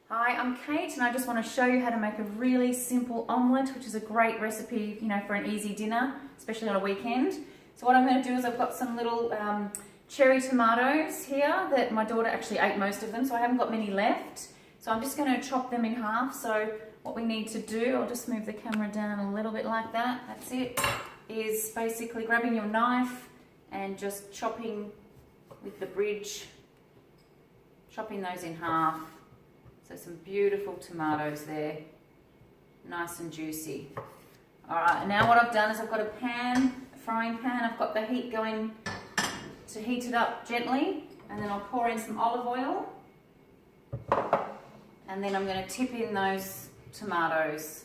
Hi, I'm Kate and I just want to show you how to make a really simple omelette, which is a great recipe, for an easy dinner, especially on a weekend. So what I'm going to do is I've got some little cherry tomatoes here that my daughter actually ate most of them, so I haven't got many left. So I'm just going to chop them in half. So what we need to do, I'll just move the camera down a little bit like that, that's it, is basically grabbing your knife and just chopping with the bridge, chopping those in half. So some beautiful tomatoes there, nice and juicy. All right, now what I've done is I've got a frying pan, I've got the heat going to heat it up gently, and then I'll pour in some olive oil, and then I'm going to tip in those tomatoes.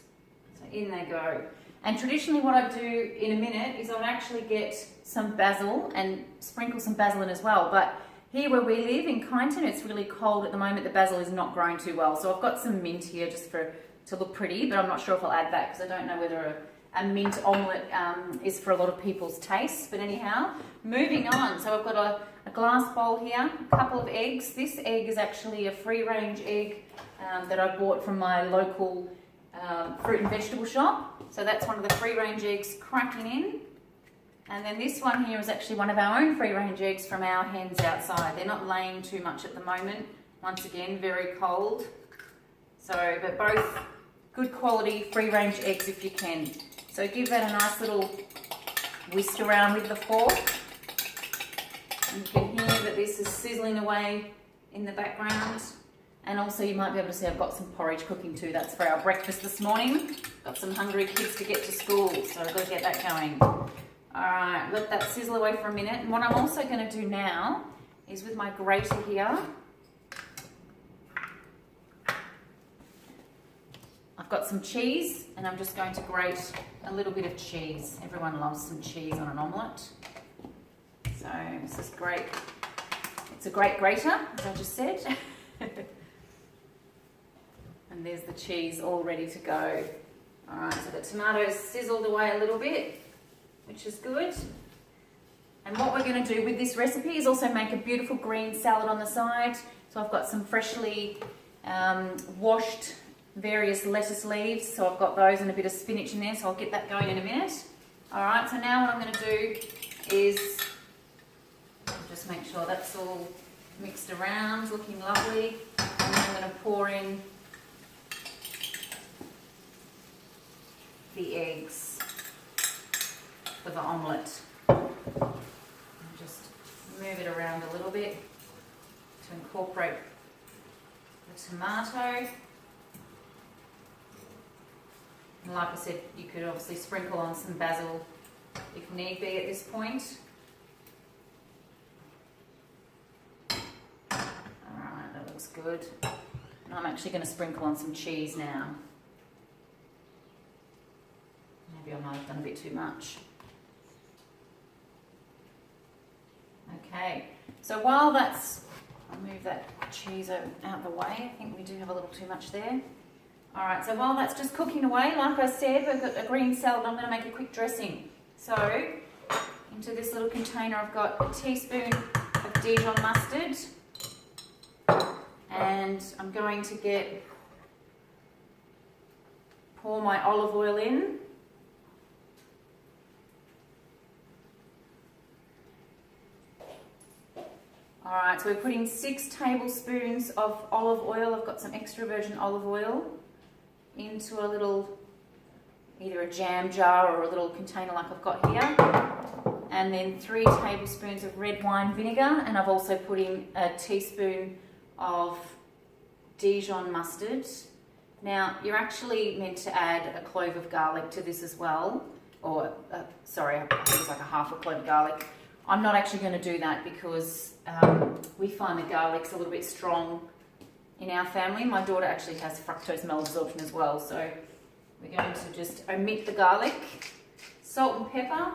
So in they go. And traditionally what I do in a minute is I would actually get some basil and sprinkle some basil in as well, but here where we live in Kyneton, it's really cold at the moment. The basil is not growing too well. So I've got some mint here just to look pretty, but I'm not sure if I'll add that because I don't know whether a mint omelette is for a lot of people's tastes. But anyhow, moving on. So I've got a glass bowl here, a couple of eggs. This egg is actually a free-range egg that I bought from my local fruit and vegetable shop. So that's one of the free-range eggs cracking in. And then this one here is actually one of our own free-range eggs from our hens outside. They're not laying too much at the moment. Once again, very cold. So, but both good quality free-range eggs if you can. So give that a nice little whisk around with the fork. And you can hear that this is sizzling away in the background. And also you might be able to see I've got some porridge cooking too. That's for our breakfast this morning. Got some hungry kids to get to school, so I've got to get that going. Alright, let that sizzle away for a minute. And what I'm also going to do now is with my grater here, I've got some cheese and I'm just going to grate a little bit of cheese. Everyone loves some cheese on an omelette. So this is great. It's a great grater, as I just said. And there's the cheese all ready to go. Alright, so the tomatoes sizzled away a little bit, which is good. And what we're going to do with this recipe is also make a beautiful green salad on the side. So I've got some freshly washed various lettuce leaves, so I've got those and a bit of spinach in there, so I'll get that going in a minute. Alright, so now what I'm going to do is just make sure that's all mixed around, looking lovely, and then I'm going to pour in the eggs for the omelette. And just move it around a little bit to incorporate the tomato. And like I said, you could obviously sprinkle on some basil if need be at this point. Alright, that looks good. And I'm actually going to sprinkle on some cheese now. Maybe I might have done a bit too much. Okay, so while that's, I'll move that cheese out the way. I think we do have a little too much there. Alright, so while that's just cooking away, like I said, we've got a green salad. I'm going to make a quick dressing. So, into this little container I've got a teaspoon of Dijon mustard. And I'm going to pour my olive oil in. Alright, so we're putting 6 tablespoons of olive oil. I've got some extra virgin olive oil into a little, either a jam jar or a little container like I've got here. And then 3 tablespoons of red wine vinegar, and I've also put in a teaspoon of Dijon mustard. Now, you're actually meant to add a clove of garlic to this as well, or sorry, I think it's like a half a clove of garlic. I'm not actually going to do that because we find the garlic's a little bit strong in our family. My daughter actually has fructose malabsorption as well, so we're going to just omit the garlic, salt and pepper,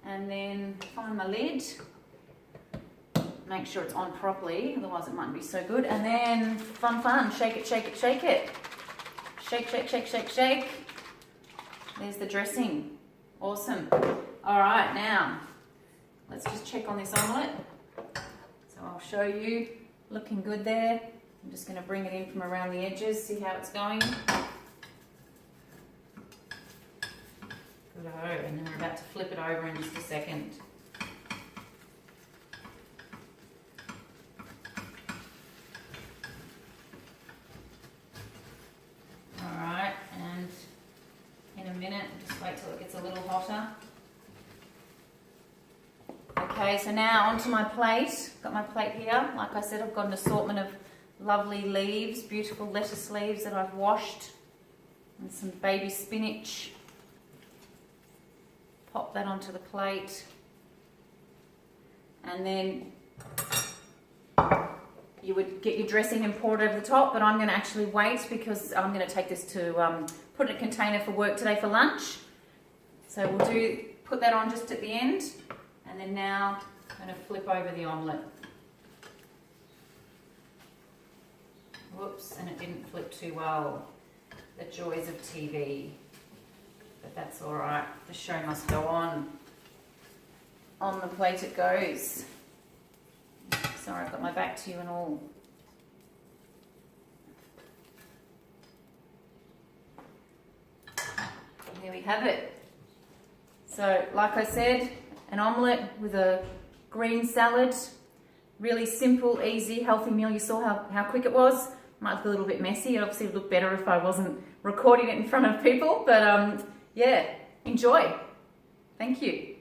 and then find my lid. Make sure it's on properly, otherwise it mightn't be so good. And then, fun, shake it, shake it, shake it. Shake, shake, shake, shake, shake. There's the dressing. Awesome. All right, now, let's just check on this omelette. So I'll show you, looking good there. I'm just going to bring it in from around the edges, see how it's going. Good-o, and then we're about to flip it over in just a second. Alright, and in a minute, just wait till it gets a little hotter. Okay, so now onto my plate. Got my plate here. Like I said, I've got an assortment of lovely leaves, beautiful lettuce leaves that I've washed, and some baby spinach. Pop that onto the plate, and then you would get your dressing and pour it over the top, but I'm going to actually wait because I'm going to take this to put in a container for work today for lunch. So we'll put that on just at the end, and then now I'm going to flip over the omelette. Whoops, and it didn't flip too well. The joys of TV. But that's alright, the show must go on. On the plate it goes. Sorry, I've got my back to you and all. Here we have it. So, like I said, an omelette with a green salad. Really simple, easy, healthy meal. You saw how quick it was. Might look a little bit messy. It obviously would look better if I wasn't recording it in front of people. But yeah, enjoy. Thank you.